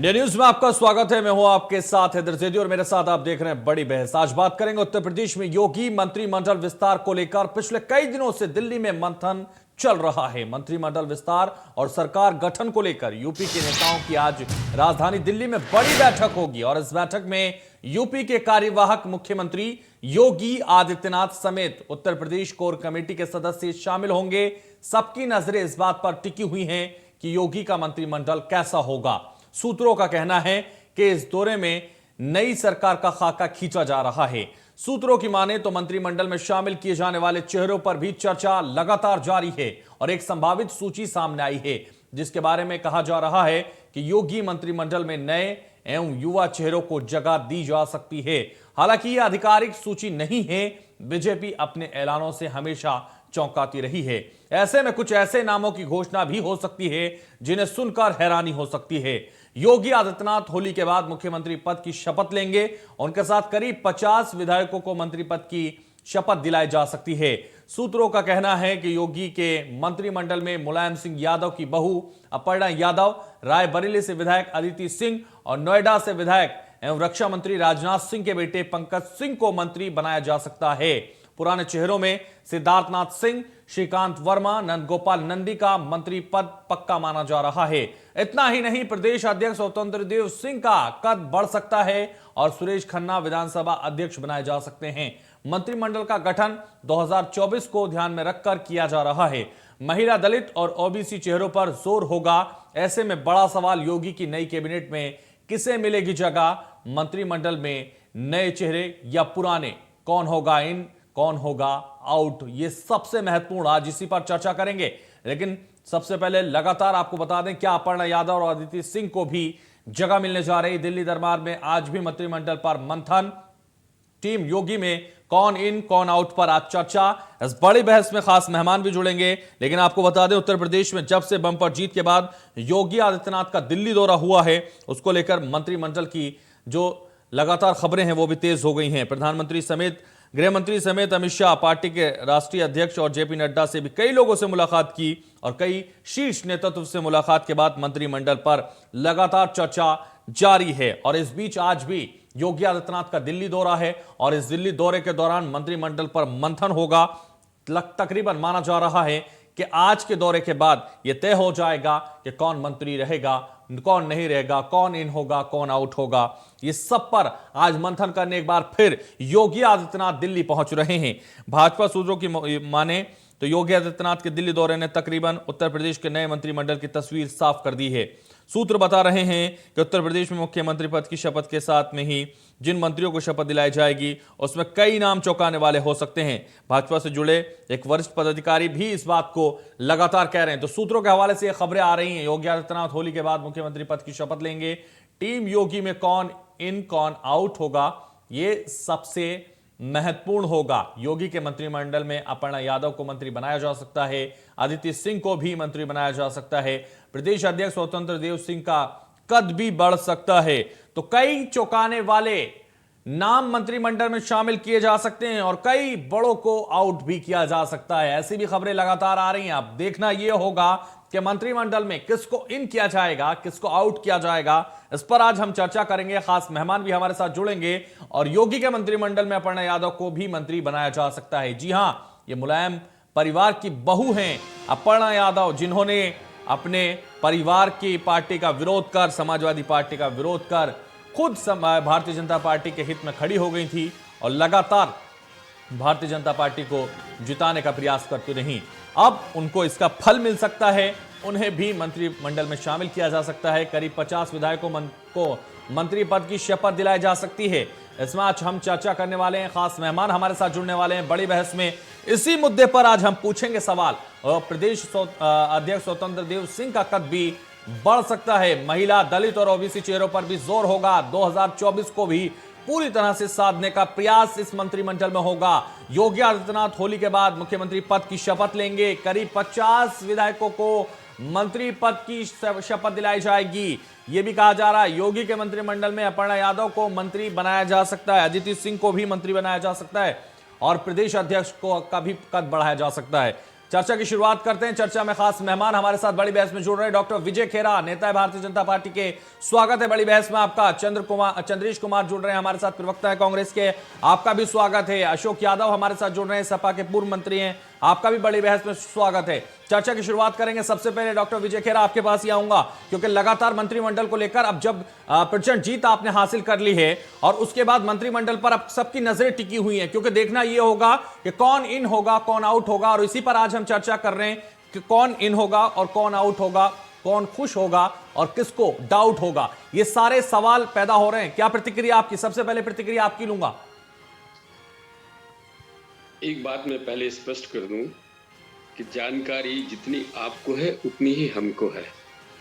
India news में आपका स्वागत है। मैं हूं आपके साथ हैदर जैदी और मेरे साथ आप देख रहे हैं बड़ी बहस। आज बात करेंगे उत्तर प्रदेश में योगी मंत्रिमंडल विस्तार को लेकर। पिछले कई दिनों से दिल्ली में मंथन चल रहा है। मंत्रिमंडल विस्तार और सरकार गठन को लेकर यूपी के नेताओं की आज राजधानी दिल्ली में बड़ी बैठक होगी और इस बैठक में यूपी के कार्यवाहक मुख्यमंत्री योगी आदित्यनाथ समेत उत्तर प्रदेश कोर कमेटी के सदस्य शामिल होंगे। सबकी नजरें इस बात पर टिकी हुई हैं कि योगी का मंत्रिमंडल कैसा होगा। सूत्रों का कहना है कि इस दौरे में नई सरकार का खाका खींचा जा रहा है। सूत्रों की माने तो मंत्रिमंडल में शामिल किए जाने वाले चेहरों पर भी चर्चा लगातार जारी है और एक संभावित सूची सामने आई है जिसके बारे में कहा जा रहा है कि योगी मंत्रिमंडल में नए एवं युवा चेहरों को जगह दी जा सकती है। हालांकि यह आधिकारिक सूची नहीं है। बीजेपी अपने ऐलानों से हमेशा चौंकाती रही है। ऐसे में कुछ ऐसे नामों की घोषणा भी हो सकती है जिन्हें सुनकर हैरानी हो सकती है। योगी आदित्यनाथ होली के बाद मुख्यमंत्री पद की शपथ लेंगे। उनके साथ करीब 50 विधायकों को मंत्री पद की शपथ दिलाई जा सकती है। सूत्रों का कहना है कि योगी के मंत्रिमंडल में मुलायम सिंह यादव की बहू अपर्णा यादव, रायबरेली से विधायक अदिति सिंह और नोएडा से विधायक एवं रक्षा मंत्री राजनाथ सिंह के बेटे पंकज सिंह को मंत्री बनाया जा सकता है। पुराने चेहरों में सिद्धार्थनाथ सिंह, श्रीकांत वर्मा, नंदगोपाल नंदी का मंत्री पद पक्का माना जा रहा है। इतना ही नहीं, प्रदेश अध्यक्ष स्वतंत्र देव सिंह का कद बढ़ सकता है और सुरेश खन्ना विधानसभा अध्यक्ष बनाए जा सकते हैं। मंत्रिमंडल का गठन 2024 को ध्यान में रखकर किया जा रहा है। महिला, दलित और ओबीसी चेहरों पर जोर होगा। ऐसे में बड़ा सवाल योगी की नई कैबिनेट में किसे मिलेगी जगह। मंत्रिमंडल में नए चेहरे या पुराने, कौन होगा इन, कौन होगा आउट, ये सबसे महत्वपूर्ण, आज इसी पर चर्चा करेंगे। लेकिन सबसे पहले लगातार आपको बता दें क्या अपर्णा यादव और अदिति सिंह को भी जगह मिलने जा रही। दिल्ली दरबार में आज भी मंत्रिमंडल पर मंथन। टीम योगी में कौन इन कौन आउट पर आज चर्चा। इस बड़ी बहस में खास मेहमान भी जुड़ेंगे। लेकिन आपको बता दें उत्तर प्रदेश में जब से बम्पर जीत के बाद योगी आदित्यनाथ का दिल्ली दौरा हुआ है उसको लेकर मंत्रिमंडल की जो लगातार खबरें हैं वो भी तेज हो गई हैं। प्रधानमंत्री समेत गृह मंत्री समेत अमित शाह, पार्टी के राष्ट्रीय अध्यक्ष और जेपी नड्डा से भी कई लोगों से मुलाकात की और कई शीर्ष नेतृत्व से मुलाकात के बाद मंत्रिमंडल पर लगातार चर्चा जारी है। और इस बीच आज भी योगी आदित्यनाथ का दिल्ली दौरा है और इस दिल्ली दौरे के दौरान मंत्रिमंडल पर मंथन होगा। तकरीबन माना जा रहा है कि आज के दौरे के बाद यह तय हो जाएगा कि कौन मंत्री रहेगा, कौन नहीं रहेगा, कौन इन होगा, कौन आउट होगा। ये सब पर आज मंथन करने एक बार फिर योगी आदित्यनाथ दिल्ली पहुंच रहे हैं। भाजपा सूत्रों की माने तो योगी आदित्यनाथ के दिल्ली दौरे ने तकरीबन उत्तर प्रदेश के नए मंत्रिमंडल की तस्वीर साफ कर दी है। सूत्र बता रहे हैं कि उत्तर प्रदेश में मुख्यमंत्री पद की शपथ के साथ में ही जिन मंत्रियों को शपथ दिलाई जाएगी उसमें कई नाम चौंकाने वाले हो सकते हैं। भाजपा से जुड़े एक वरिष्ठ पदाधिकारी भी इस बात को लगातार कह रहे हैं। तो सूत्रों के हवाले से ये खबरें आ रही हैं। योगी आदित्यनाथ होली के बाद मुख्यमंत्री पद की शपथ लेंगे। टीम योगी में कौन इन कौन आउट होगा ये सबसे महत्वपूर्ण होगा। योगी के मंत्रिमंडल में अपर्णा यादव को मंत्री बनाया जा सकता है, अदिति सिंह को भी मंत्री बनाया जा सकता है। प्रदेश अध्यक्ष स्वतंत्र देव सिंह का कद भी बढ़ सकता है। तो कई चौंकाने वाले नाम मंत्रिमंडल में शामिल किए जा सकते हैं और कई बड़ों को आउट भी किया जा सकता है। ऐसी भी खबरें लगातार आ रही हैं। अब देखना यह होगा कि मंत्रिमंडल में किसको इन किया जाएगा, किसको आउट किया जाएगा। इस पर आज हम चर्चा करेंगे। खास मेहमान भी हमारे साथ जुड़ेंगे और योगी के मंत्रिमंडल में अपर्णा यादव को भी मंत्री बनाया जा सकता है। जी हां, ये मुलायम परिवार की बहू हैं अपर्णा यादव, जिन्होंने अपने परिवार की पार्टी का विरोध कर, समाजवादी पार्टी का विरोध कर खुद भारतीय जनता पार्टी के हित में खड़ी हो गई थी और लगातार भारतीय जनता पार्टी को जिताने का प्रयास करती रही। अब उनको इसका फल मिल सकता है। उन्हें भी मंत्रिमंडल में शामिल किया जा सकता है। करीब 50 विधायकों को मंत्री पद की शपथ दिलाई जा सकती है। इसमें आज हम चर्चा करने वाले हैं। खास मेहमान हमारे साथ जुड़ने वाले हैं बड़ी बहस में। इसी मुद्दे पर आज हम पूछेंगे सवाल। और प्रदेश अध्यक्ष स्वतंत्र देव सिंह का कद भी बढ़ सकता है। महिला, दलित और ओबीसी चेहरों पर भी जोर होगा। 2024 को भी पूरी तरह से साधने का प्रयास इस मंत्रिमंडल में होगा। योगी आदित्यनाथ होली के बाद मुख्यमंत्री पद की शपथ लेंगे। करीब 50 विधायकों को मंत्री पद की शपथ दिलाई जाएगी। यह भी कहा जा रहा है योगी के मंत्रिमंडल में अपर्णा यादव को मंत्री बनाया जा सकता है, अदिति सिंह को भी मंत्री बनाया जा सकता है और प्रदेश अध्यक्ष को का भी कद बढ़ाया जा सकता है। चर्चा की शुरुआत करते हैं। चर्चा में खास मेहमान हमारे साथ बड़ी बहस में जुड़ रहे हैं डॉक्टर विजय खेरा, नेता है भारतीय जनता पार्टी के। स्वागत है बड़ी बहस में आपका। चंद्रेश कुमार जुड़ रहे हैं हमारे साथ, प्रवक्ता है कांग्रेस के, आपका भी स्वागत है। अशोक यादव हमारे साथ जुड़ रहे हैं, सपा के पूर्व मंत्री हैं, आपका भी बड़ी बहस में स्वागत है। चर्चा की शुरुआत करेंगे। सबसे पहले डॉक्टर विजय खेरा आपके पास ही आऊंगा, क्योंकि लगातार मंत्रिमंडल को लेकर अब जब प्रचंड जीत आपने हासिल कर ली है और उसके बाद मंत्रिमंडल पर अब सबकी नजरें टिकी हुई हैं, क्योंकि देखना यह होगा कि कौन इन होगा कौन आउट होगा, और इसी पर आज हम चर्चा कर रहे हैं कि कौन इन होगा और कौन आउट होगा, कौन खुश होगा और किसको डाउट होगा। ये सारे सवाल पैदा हो रहे हैं। क्या प्रतिक्रिया आपकी? सबसे पहले प्रतिक्रिया आपकी लूंगा। एक बात मैं पहले स्पष्ट कर दूं कि जानकारी जितनी आपको है उतनी ही हमको है।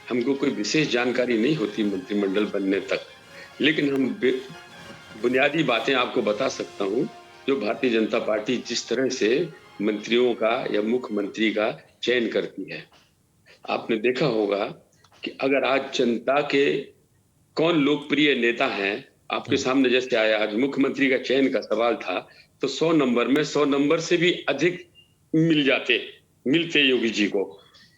हमको कोई विशेष जानकारी नहीं होती मंत्रिमंडल बनने तक, लेकिन हम बुनियादी बातें आपको बता सकता हूं जो भारतीय जनता पार्टी जिस तरह से मंत्रियों का या मुख्यमंत्री का चयन करती है। आपने देखा होगा कि अगर आज जनता के कौन लोकप्रिय नेता हैं आपके सामने, जैसे आया आज मुख्यमंत्री का चयन का सवाल था, तो 100 नंबर में 100 नंबर से भी अधिक मिलते योगी जी को,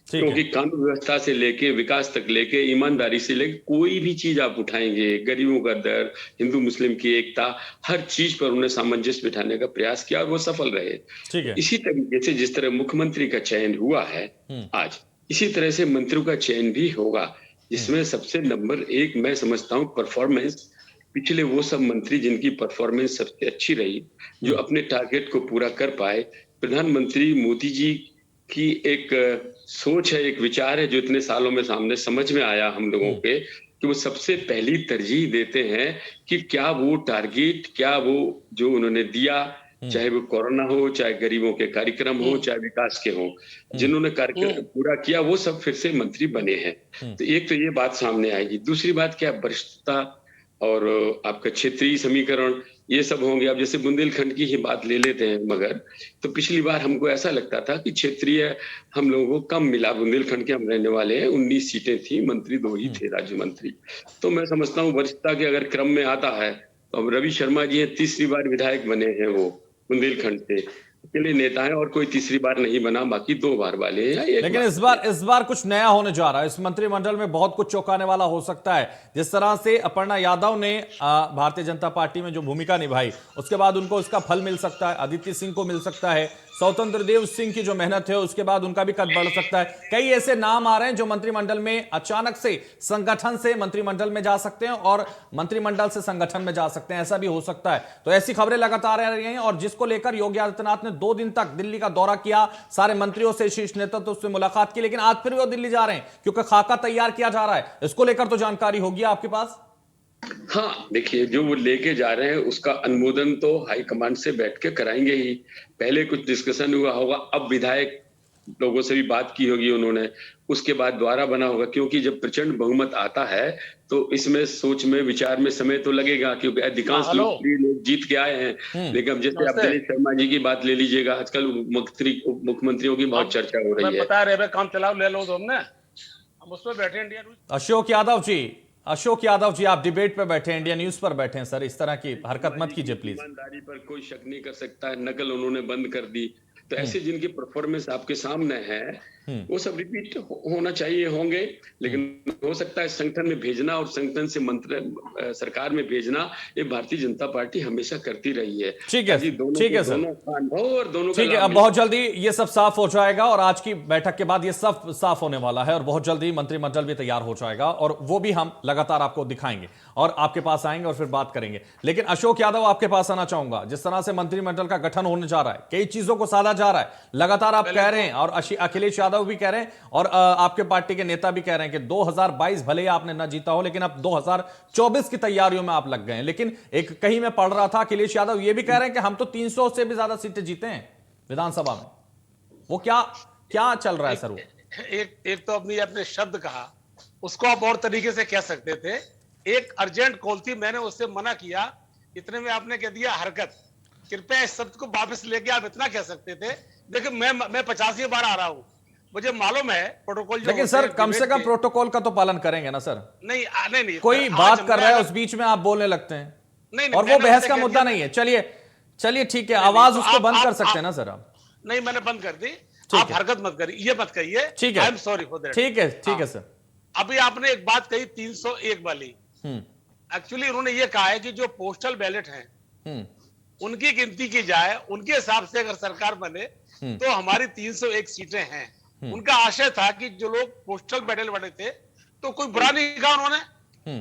क्योंकि कानून व्यवस्था से लेके विकास तक लेके ईमानदारी से लेके कोई भी चीज आप उठाएंगे, गरीबों का दर्द, हिंदू मुस्लिम की एकता, हर चीज पर उन्हें सामंजस्य बिठाने का प्रयास किया और वो सफल रहे। इसी तरीके से जिस तरह मुख्यमंत्री का चयन हुआ है आज, इसी तरह से मंत्रियों का चयन भी होगा, जिसमें सबसे नंबर एक मैं समझता हूँ परफॉर्मेंस। पिछले वो सब मंत्री जिनकी परफॉर्मेंस सबसे अच्छी रही, जो अपने टारगेट को पूरा कर पाए। प्रधानमंत्री मोदी जी की एक सोच है, एक विचार है जो इतने सालों में सामने समझ में आया हम लोगों के, कि वो सबसे पहली तरजीह देते हैं कि क्या वो टारगेट, क्या वो जो उन्होंने दिया, चाहे वो कोरोना हो, चाहे गरीबों के कार्यक्रम हो, चाहे विकास के हो, जिन्होंने कार्यक्रम पूरा किया वो सब फिर से मंत्री बने हैं। तो एक तो ये बात सामने आएगी। दूसरी बात क्या, वरिष्ठता और आपका क्षेत्रीय समीकरण, ये सब होंगे। अब जैसे बुंदेलखंड की ही बात ले लेते हैं, मगर तो पिछली बार हमको ऐसा लगता था कि क्षेत्रीय हम लोगों को कम मिला। बुंदेलखंड के हम रहने वाले हैं, 19 सीटें थी, मंत्री 2 ही थे राज्य मंत्री। तो मैं समझता हूँ वरिष्ठता के अगर क्रम में आता है तो अब रवि शर्मा जी हैं, तीसरी बार विधायक बने हैं वो बुंदेलखंड से, अकेले नेता हैं और कोई तीसरी बार नहीं बना, बाकी 2 बार वाले हैं। लेकिन इस बार कुछ नया होने जा रहा है। इस मंत्रिमंडल में बहुत कुछ चौंकाने वाला हो सकता है। जिस तरह से अपर्णा यादव ने भारतीय जनता पार्टी में जो भूमिका निभाई, उसके बाद उनको इसका फल मिल सकता है, अदिति सिंह को मिल सकता है, स्वतंत्र देव सिंह की जो मेहनत है उसके बाद उनका भी कद बढ़ सकता है। कई ऐसे नाम आ रहे हैं जो मंत्रिमंडल में अचानक से संगठन से मंत्रिमंडल में जा सकते हैं और मंत्रिमंडल से संगठन में जा सकते हैं, ऐसा भी हो सकता है। तो ऐसी खबरें लगातार आ रही हैं, और जिसको लेकर योगी आदित्यनाथ ने 2 दिन तक दिल्ली का दौरा किया, सारे मंत्रियों से, शीर्ष नेतृत्व से मुलाकात की, लेकिन आज फिर वो दिल्ली जा रहे हैं क्योंकि खाका तैयार किया जा रहा है। इसको लेकर तो जानकारी होगी आपके पास? हाँ, देखिए जो वो लेके जा रहे हैं उसका अनुमोदन तो हाईकमांड से बैठ के कराएंगे ही। पहले कुछ डिस्कशन हुआ होगा, अब विधायक लोगों से भी बात की होगी उन्होंने, उसके बाद द्वारा बना होगा, क्योंकि जब प्रचंड बहुमत आता है तो इसमें सोच में विचार में समय तो लगेगा, क्योंकि अधिकांश लोग जीत के आए हैं। लेकिन अब जैसे आप दिनेश शर्मा जी की बात ले लीजिएगा, आजकल मुख्यमंत्रियों की बहुत चर्चा हो रही है। बता रहे काम चलाओ, ले लो तुमने, हम उस पर बैठे इंडिया न्यूज। अशोक यादव जी, आप डिबेट पे बैठे हैं, इंडिया न्यूज पर बैठे हैं सर, इस तरह की हरकत मत कीजिए प्लीज। ईमानदारी पर कोई शक नहीं कर सकता है, नकल उन्होंने बंद कर दी। तो ऐसे जिनकी परफॉर्मेंस आपके सामने है वो सब रिपीट होना चाहिए, होंगे, लेकिन हो सकता है संगठन में भेजना और संगठन से मंत्र सरकार में भेजना, ये भारतीय जनता पार्टी हमेशा करती रही है। ठीक है, ठीक है सर, और दोनों ठीक है। अब बहुत जल्दी ये सब साफ हो जाएगा और आज की बैठक के बाद ये सब साफ होने वाला है और बहुत जल्दी मंत्रिमंडल भी तैयार हो जाएगा और वो भी हम लगातार आपको दिखाएंगे और आपके पास आएंगे और फिर बात करेंगे। लेकिन अशोक यादव, आपके पास आना चाहूंगा। जिस तरह से मंत्रिमंडल का गठन होने जा रहा है, कई चीजों को साधा जा रहा है, लगातार आप कह रहे हैं और अखिलेश यादव भी कह रहे हैं और आपके पार्टी के नेता भी कह रहे हैं कि 2022 भले ही आपने न जीता हो, लेकिन अब 2024 की तैयारियों में आप लग गए हैं। लेकिन एक कहीं मैं पढ़ रहा था, अखिलेश यादव ये भी कह रहे हैं कि हम तो 300 से भी ज्यादा सीटें जीते हैं विधानसभा में। वो क्या चल रहा है सर? वो एक तो अपनी अपने शब्द कहा, उसको आप और तरीके से कह सकते थे। एक अर्जेंट कॉल थी, मैंने उससे मना किया, इतने में आपने कह दिया हरकत। कृपया इस शब्द को वापस लेके आप इतना कह सकते थे। देखिए मैं 85 बार आ रहा हूं, मुझे मालूम है प्रोटोकॉल। लेकिन सर कम से कम प्रोटोकॉल का तो पालन करेंगे ना सर? नहीं कोई बात कर रहा है उस बीच में आप बोलने लगते हैं, नहीं, और वो बहस का मुद्दा नहीं है। चलिए ठीक है, आवाज उसको बंद कर सकते हैं ना सर आप? नहीं, मैंने बंद कर दी। ठीक आप है। हरकत मत करिए, ये मत कहिए। ठीक है। I am sorry for that. ठीक है सर। अभी आपने एक बात कही 301 वाली। एक्चुअली उन्होंने ये कहा है कि जो पोस्टल बैलेट हैं उनकी गिनती की जाए, उनके हिसाब से अगर सरकार बने तो हमारी 301 सीटें हैं। उनका आशय था कि जो लोग पोस्टल बैलेट बने थे तो कोई बुरा नहीं कहा उन्होंने,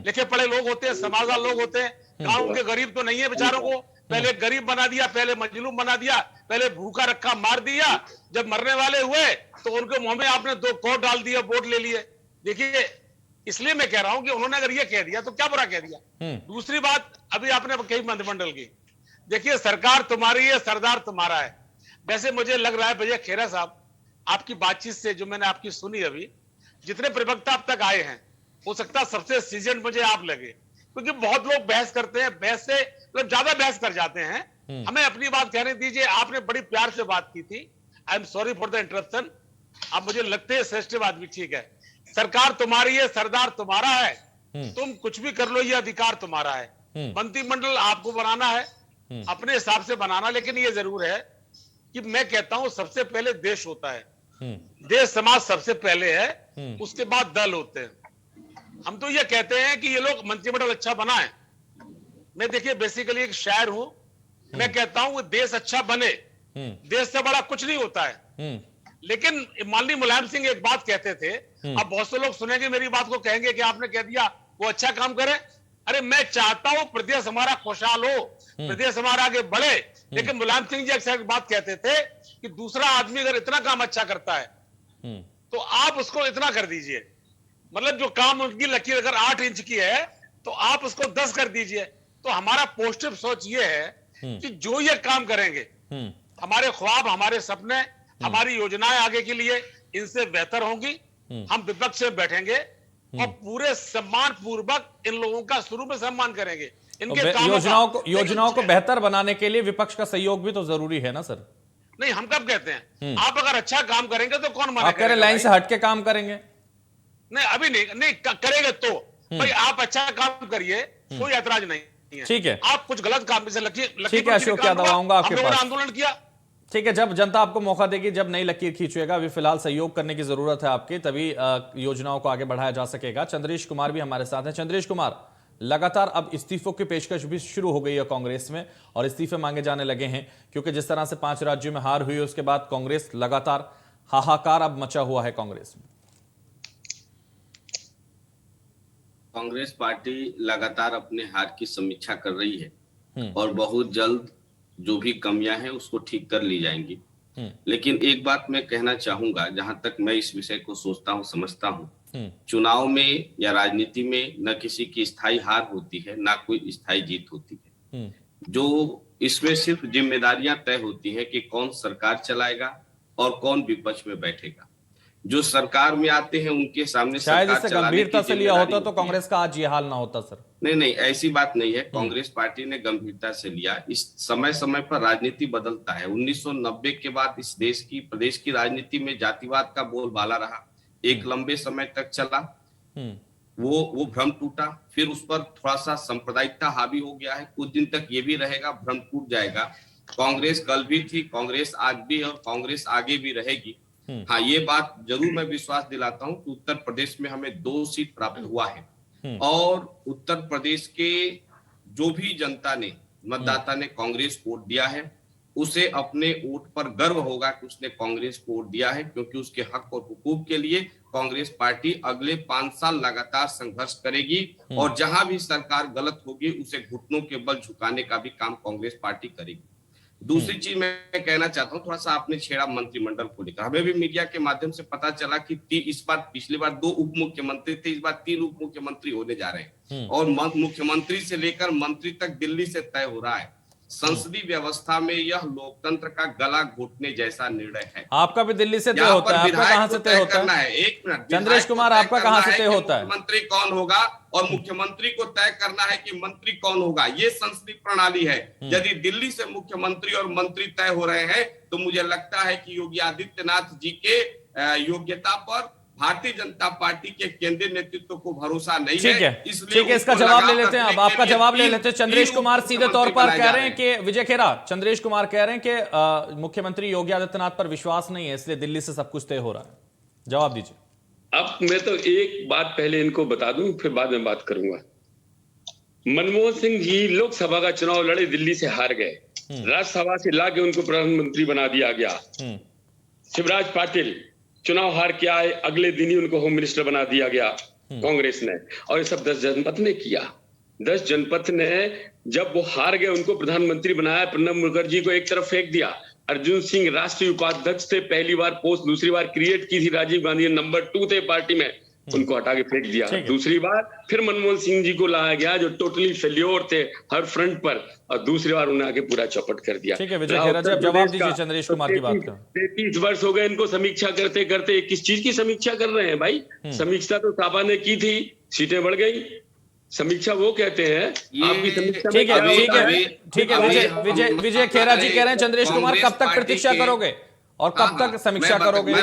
लिखे पढ़े लोग होते हैं, समझदार लोग होते हैं, गांव के गरीब तो नहीं है बेचारों को पहले गरीब बना दिया, पहले मजलूम बना दिया, पहले भूखा रखा मार दिया, जब मरने वाले हुए तो उनके मुंह में आपने 2 कोट डाल दिया, वोट ले लिए। देखिए, इसलिए मैं कह रहा हूं कि उन्होंने अगर ये कह दिया तो क्या बुरा कह दिया। दूसरी बात अभी आपने कही मंत्रिमंडल की, देखिए सरकार तुम्हारी है, सरदार तुम्हारा है। वैसे मुझे लग रहा है भैया खेरा साहब, आपकी बातचीत से जो मैंने आपकी सुनी अभी, जितने प्रवक्ता अब तक आए हैं, हो सकता है सबसे सीजन मुझे आप लगे, क्योंकि बहुत लोग बहस करते हैं, बहस से मतलब ज्यादा बहस कर जाते हैं। हमें अपनी बात कहने दीजिए। आपने बड़ी प्यार से बात की थी। I am sorry for the interruption. अब मुझे लगते हैं श्रेष्ठ आदमी, ठीक है, सरकार तुम्हारी है, सरदार तुम्हारा है, तुम कुछ भी कर लो, ये अधिकार तुम्हारा है। मंत्रिमंडल आपको बनाना है, अपने हिसाब से बनाना, लेकिन ये जरूर है कि मैं कहता हूं सबसे पहले देश होता है, देश समाज सबसे पहले है, उसके बाद दल होते हैं। हम तो ये कहते हैं कि ये लोग मंत्रिमंडल अच्छा बनाए। मैं देखिए बेसिकली एक शायर हूं, मैं कहता हूं देश अच्छा बने, देश से बड़ा कुछ नहीं होता है। लेकिन माननीय मुलायम सिंह एक बात कहते थे, अब बहुत से लोग सुनेंगे मेरी बात को, कहेंगे कि आपने कह दिया वो अच्छा काम करे। अरे मैं चाहता हूं प्रदेश हमारा खुशहाल हो, प्रदेश हमारा आगे बढ़े, लेकिन मुलायम सिंह जी अक्सर एक बात कहते थे कि दूसरा आदमी अगर इतना काम अच्छा करता है तो आप उसको इतना कर दीजिए। मतलब जो काम उनकी लकीर अगर 8 इंच की है तो आप उसको 10 कर दीजिए। तो हमारा पॉजिटिव सोच ये है कि जो ये काम करेंगे, हमारे ख्वाब, हमारे सपने, हमारी योजनाएं आगे के लिए इनसे बेहतर होंगी। हम विपक्ष में बैठेंगे और पूरे सम्मान पूर्वक इन लोगों का शुरू में सम्मान करेंगे। इनके योजनाओं को बेहतर बनाने के लिए विपक्ष का सहयोग भी तो जरूरी है ना सर। नहीं, हम कब कहते हैं आप अगर अच्छा काम करेंगे तो कौन मना आप कह रहे लाइन से हट के काम करेंगे? नहीं, अभी नहीं करेंगे तो भाई आप अच्छा काम करिए, कोई ऐतराज नहीं है। ठीक है, आप कुछ गलत काम से ठीक है अशोक यादव, आऊंगा आपके पास। आंदोलन किया, ठीक है, जब जनता आपको मौका देगी, जब नई लकीर खींचेगा, अभी फिलहाल सहयोग करने की जरूरत है आपकी, तभी योजनाओं को आगे बढ़ाया जा सकेगा। चंद्रेश कुमार भी हमारे साथ हैं। चंद्रेश कुमार, लगातार अब इस्तीफों की पेशकश भी शुरू हो गई है कांग्रेस में और इस्तीफे मांगे जाने लगे हैं, क्योंकि जिस तरह से 5 राज्यों में हार हुई उसके बाद कांग्रेस लगातार हाहाकार अब मचा हुआ है कांग्रेस में। कांग्रेस पार्टी लगातार अपने हार की समीक्षा कर रही है और बहुत जल्द जो भी कमियां हैं उसको ठीक कर ली जाएंगी। लेकिन एक बात मैं कहना चाहूंगा, जहां तक मैं इस विषय को सोचता हूं, समझता हूं, चुनाव में या राजनीति में न किसी की स्थायी हार होती है, ना कोई स्थायी जीत होती है। जो इसमें सिर्फ जिम्मेदारियां तय होती है कि कौन सरकार चलाएगा और कौन विपक्ष में बैठेगा। जो सरकार में आते हैं उनके सामने शायद इसे गंभीरता से लिया होता तो कांग्रेस का आज ये हाल ना होता सर। नहीं, ऐसी बात नहीं है। कांग्रेस पार्टी ने गंभीरता से लिया। इस समय समय पर राजनीति बदलता है। 1990 के बाद इस प्रदेश की राजनीति में जातिवाद का बोलबाला रहा, एक लंबे समय तक चला। वो भ्रम टूटा, फिर उस पर थोड़ा सा सांप्रदायिकता हावी हो गया है, कुछ दिन तक ये भी रहेगा, भ्रम टूट जाएगा। कांग्रेस कल भी थी, कांग्रेस आज भी और कांग्रेस आगे भी रहेगी। हाँ, ये बात जरूर मैं विश्वास दिलाता हूं कि उत्तर प्रदेश में हमें 2 सीट प्राप्त हुआ है और उत्तर प्रदेश के जो भी जनता ने, मतदाता ने कांग्रेस को वोट दिया है, उसे अपने वोट पर गर्व होगा कि उसने कांग्रेस को वोट दिया है, क्योंकि उसके हक और हुकूक के लिए कांग्रेस पार्टी अगले 5 साल लगातार संघर्ष करेगी और जहां भी सरकार गलत होगी उसे घुटनों के बल झुकाने का भी काम कांग्रेस पार्टी करेगी। दूसरी चीज मैं कहना चाहता हूं, थोड़ा सा आपने छेड़ा मंत्रिमंडल को लेकर। हमें भी मीडिया के माध्यम से पता चला कि इस बार, पिछली बार 2 उप मुख्यमंत्री थे, इस बार 3 उप मुख्यमंत्री होने जा रहे हैं और मुख्यमंत्री से लेकर मंत्री तक दिल्ली से तय हो रहा है। संसदीय व्यवस्था में यह लोकतंत्र का गला घोटने जैसा निर्णय है। आपका भी दिल्ली से तय होता है, आपका कहां से तय होता है? एक मिनट, चंद्रेश कुमार, आपका कहां से तय होता है? मंत्री कौन होगा और मुख्यमंत्री को तय करना है कि मंत्री कौन होगा, ये संसदीय प्रणाली है। यदि दिल्ली से मुख्यमंत्री और मंत्री तय हो रहे हैं तो मुझे लगता है कि योगी आदित्यनाथ जी के योग्यता पर भारतीय जनता पार्टी के केंद्रीय नेतृत्व को भरोसा नहीं ठीक है, इसलिए ठीक है, इसका उनको जवाब ले लगाव लेते हैं। अब रखने आपका के लिए जवाब ले लेते हैं। चंद्रेश तीन कुमार सीधे तौर पर मुख्यमंत्री कह बनाए रहे हैं कि विजय खेरा, चंद्रेश कुमार कह रहे हैं कि मुख्यमंत्री योगी आदित्यनाथ पर विश्वास नहीं है, इसलिए दिल्ली से सब कुछ तय हो रहा है। जवाब दीजिए। अब मैं तो एक बात पहले इनको बता दूं, फिर बाद में बात करूंगा। मनमोहन सिंह जी लोकसभा का चुनाव लड़े, दिल्ली से हार गए, राज्यसभा से लाके उनको प्रधानमंत्री बना दिया गया। शिवराज पाटिल चुनाव हार के आए, अगले दिन ही उनको होम मिनिस्टर बना दिया गया कांग्रेस ने, और ये सब 10 जनपद ने किया। 10 जनपद ने जब वो हार गए उनको प्रधानमंत्री बनाया, प्रणब मुखर्जी को एक तरफ फेंक दिया। अर्जुन सिंह राष्ट्रीय उपाध्यक्ष थे, पहली बार पोस्ट दूसरी बार क्रिएट की थी, राजीव गांधी नंबर 2 थे पार्टी में, उनको हटा के फेंक दिया। दूसरी बार फिर मनमोहन सिंह जी को लाया गया जो टोटली फेल्योर थे हर फ्रंट पर, और दूसरी बार उन्हें आके पूरा चौपट कर दिया। ठीक है विजय खेरा जी, अब जवाब दीजिए चंद्रेश कुमार की बात का। 33 वर्ष हो गए इनको समीक्षा करते करते, किस चीज की समीक्षा कर रहे हैं भाई? समीक्षा तो सापा ने की थी, सीटें बढ़ गई। समीक्षा वो कहते हैं आपकी समीक्षा। ठीक है ठीक है ठीक है, विजय खेरा जी कह रहे हैं चंद्रेश कुमार कब तक प्रतीक्षा करोगे और कब तक समीक्षा करोगे?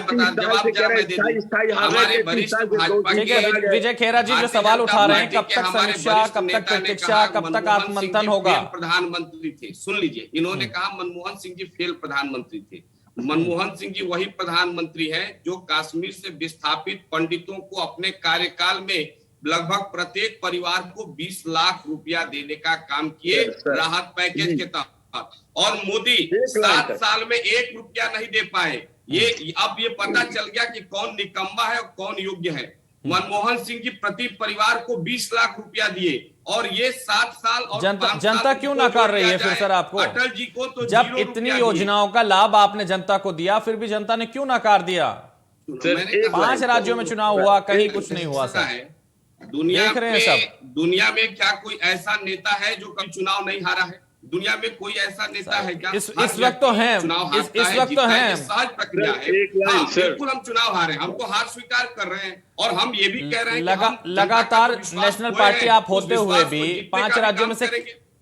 ठीक है विजय खेरा जी, जो सवाल उठा रहे हैं, कब तक समीक्षा, कब तक प्रतीक्षा, कब तक आत्ममंथन होगा? प्रधानमंत्री थे, सुन लीजिए, इन्होंने कहा मनमोहन सिंह जी फेल प्रधानमंत्री थे। मनमोहन सिंह जी वही प्रधानमंत्री हैं जो कश्मीर से विस्थापित पंडितों को अपने कार्यकाल में लगभग प्रत्येक परिवार को 20 लाख रुपया देने का काम किए राहत पैकेज के तहत, और मोदी 7 साल में 1 रुपया नहीं दे पाए। अब ये पता चल गया कि कौन निकम्मा है और कौन योग्य है। मनमोहन सिंह जी प्रति परिवार को 20 लाख रुपया दिए, और ये 7 साल और जनता क्यों नकार रही है फिर सर आपको? अटल जी को तो जब इतनी योजनाओं का लाभ आपने जनता को दिया, फिर भी जनता ने क्यों नकार दिया? 5 राज्यों में चुनाव हुआ, कहीं कुछ नहीं हुआ सर। दुनिया में क्या कोई ऐसा नेता है जो कभी चुनाव नहीं हारा है? दुनिया में कोई ऐसा नेता है क्या? इस वक्त तो है, इस वक्त तो है, सहज प्रक्रिया है। बिल्कुल हम चुनाव हारे, हमको हार स्वीकार कर रहे हैं, और हम ये भी कह रहे हैं कि लगातार नेशनल पार्टी आप होते हुए भी 5 राज्यों में से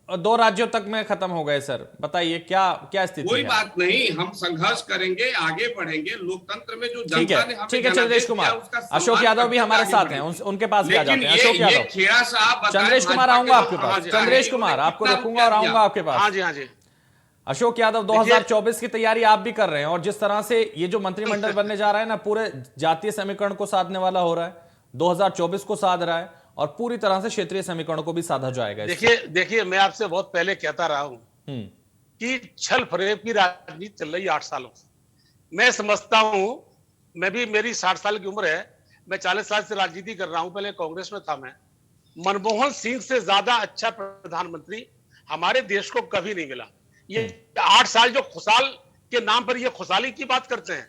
2 राज्यों तक में खत्म हो गए सर। बताइए क्या स्थिति है? कोई बात नहीं, हम संघर्ष करेंगे, आगे बढ़ेंगे। लोकतंत्र में जो जनता ने हमें ठीक है चंद्रेश कुमार, अशोक यादव भी हमारे साथ हैं, उनके पास भी आ जाते हैं। अशोक यादव, खेड़ा साहब, चंद्रेश कुमार आऊंगा आपके पास। चंद्रेश कुमार आपको रोकूंगा और आऊंगा आपके पास। हाँ जी हाँ जी। अशोक यादव, 2024 की तैयारी आप भी कर रहे हैं, और जिस तरह से ये जो मंत्रिमंडल बनने जा रहा है ना, पूरे जातीय समीकरण को साधने वाला हो रहा है, 2024 को साध रहा है, और पूरी तरह से क्षेत्रीय समीकरणों को भी साधा जाएगा। देखिए मैं आपसे बहुत पहले कहता रहा हूं कि छल फरेब की राजनीति चल रही है 8 सालों से। मैं समझता हूं, मेरी 60 साल की उम्र है, मैं 40 साल से राजनीति कर रहा हूं, पहले कांग्रेस में था मैं। मनमोहन सिंह से ज्यादा अच्छा प्रधानमंत्री हमारे देश को कभी नहीं मिला। ये 8 साल जो खुशहाल के नाम पर ये खुशहाली की बात करते हैं,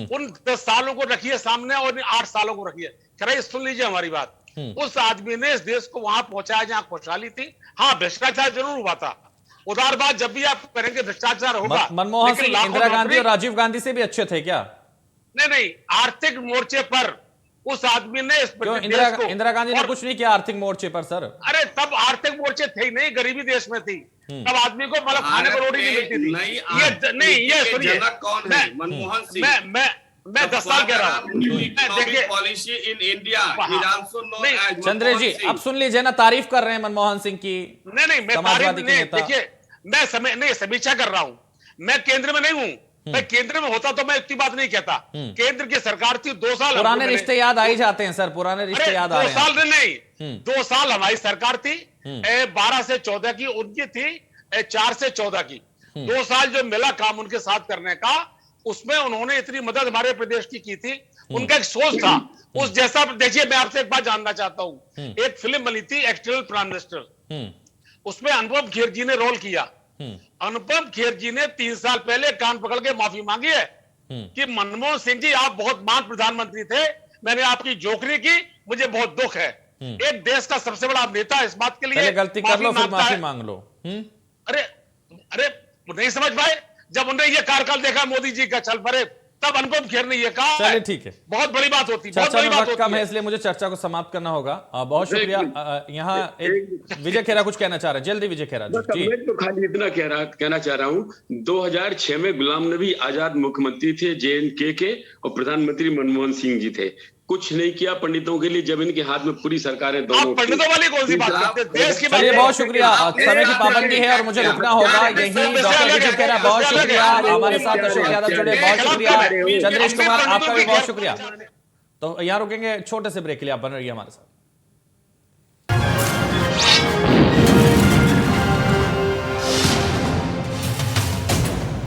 उन 10 सालों को रखिए सामने और 8 सालों को रखिए। खैर सुन लीजिए हमारी बात। उस आदमी ने इस देश को वहां पहुंचाया जहां खुशहाली थी। हाँ, भ्रष्टाचार जरूर हुआ था, उदारवाद जब भी आप करेंगे भ्रष्टाचार होगा। मनमोहन सिंह इंदिरा गांधी और राजीव गांधी से भी अच्छे थे क्या? नहीं, आर्थिक मोर्चे पर उस आदमी ने इंदिरा गांधी ने कुछ नहीं किया आर्थिक मोर्चे पर सर। अरे तब आर्थिक मोर्चे थे ही नहीं, गरीबी देश में थी, तब आदमी को मतलब खाने पर रोटी नहीं मिलती थी। ये सुनिए, कौन है मनमोहन सिंह? मैं 10 साल कह रहा हूँ। देखिए पॉलिसी इन इंडिया, चंद्रेश जी अब सुन लीजिए ना, तारीफ कर रहे हैं मनमोहन सिंह की। नहीं, मैं तारीफ नहीं, देखिए मैं समीक्षा कर रहा हूँ, मैं केंद्र में नहीं हूँ। मैं केंद्र में होता तो मैं इतनी बात नहीं कहता। केंद्र की सरकार थी 2 साल, पुराने रिश्ते याद आ ही जाते हैं सर, पुराने रिश्ते याद आ रहे हैं। 2 साल नहीं, 2 साल हमारी सरकार थी, 12 से 14 की उनकी थी, 4 से 14 की। 2 साल जो मिला काम उनके साथ करने का, उसमें उन्होंने इतनी मदद हमारे प्रदेश की थी। उनका एक सोच था उस जैसा। देखिए मैं आपसे एक बात जानना चाहता हूं, एक फिल्म बनी थी एक्सटर्नल प्राइम मिनिस्टर, उसमें अनुपम खेर जी ने रोल किया। अनुपम खेर जी ने 3 साल पहले कान पकड़ के माफी मांगी है कि मनमोहन सिंह जी आप बहुत महान प्रधानमंत्री थे, मैंने आपकी जोकरी की, मुझे बहुत दुख है। एक देश का सबसे बड़ा नेता इस बात के लिए गलती कर लो फिर माफी मांग लो। अरे नहीं समझ पाए? जब उन्होंने ये कार्यकाल देखा मोदी जी का छल फरेब, तब अनुपम खेर ने ये कहा। चलिए ठीक है, बहुत बड़ी बात होती है, चर्चा में वक्त कम है इसलिए मुझे चर्चा को समाप्त करना होगा। बहुत शुक्रिया। यहाँ एक विजय खेरा कुछ कहना चाह रहे हैं, जल्दी विजय खेरा जी। मैं तो खाली इतना कहना चाह रहा हूँ, 2006 में गुलाम नबी आजाद मुख्यमंत्री थे JNK के, और प्रधानमंत्री मनमोहन सिंह जी थे। कुछ नहीं किया पंडितों के लिए, जब इनके हाथ में पूरी सरकारें दोनों आप पंडितों वाली कौन सी बात करते हैं? देश की बात चलिए, करते हैं। बहुत शुक्रिया। समय की पाबंदी है और मुझे रुकना होगा। यही डॉक्टर विजय कह रहा है। बहुत शुक्रिया। हमारे साथ अशोक यादव जुड़े, बहुत शुक्रिया। चंद्रेश कुमार, आपका भी बहुत शुक्रिया। तो यहाँ रुकेंगे छोटे से ब्रेक के लिए, आप बने रहिए हमारे साथ।